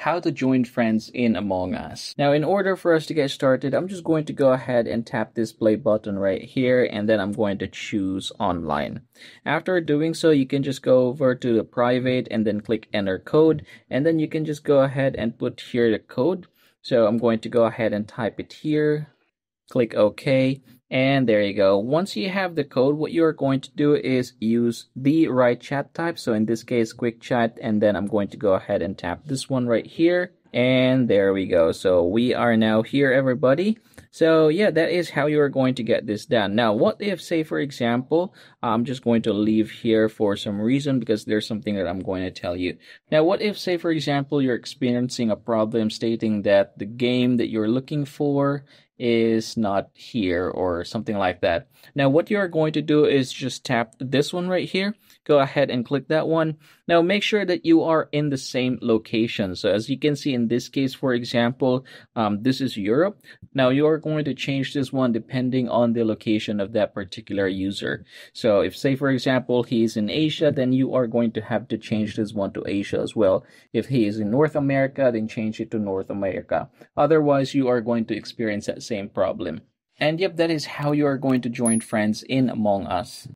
how to join friends in Among Us. Now, in order for us to get started, I'm just going to go ahead and tap this play button right here, and then I'm going to choose online. After doing so, you can just go over to the private and then click enter code, and then you can just go ahead and put here the code. So I'm going to go ahead and type it here, click OK, and there you go. Once you have the code, what you're going to do is use the right chat type. So in this case, quick chat, and then I'm going to go ahead and tap this one right here. And there we go. So we are now here, everybody. So yeah, that is how you're going to get this done. Now, what if, say, for example, I'm just going to leave here for some reason because there's something that I'm going to tell you. Now, what if, say, for example, you're experiencing a problem stating that the game that you're looking for is not here or something like that. Now, what you're going to do is just tap this one right here. Go ahead and click that one. Now, make sure that you are in the same location. So as you can see in this case, for example, this is Europe. Now, you're going to change this one depending on the location of that particular user. So if, say, for example, he's in Asia, then you are going to have to change this one to Asia as well. If he is in North America, then change it to North America. Otherwise, you are going to experience that same problem. And yep, that is how you are going to join friends in Among Us.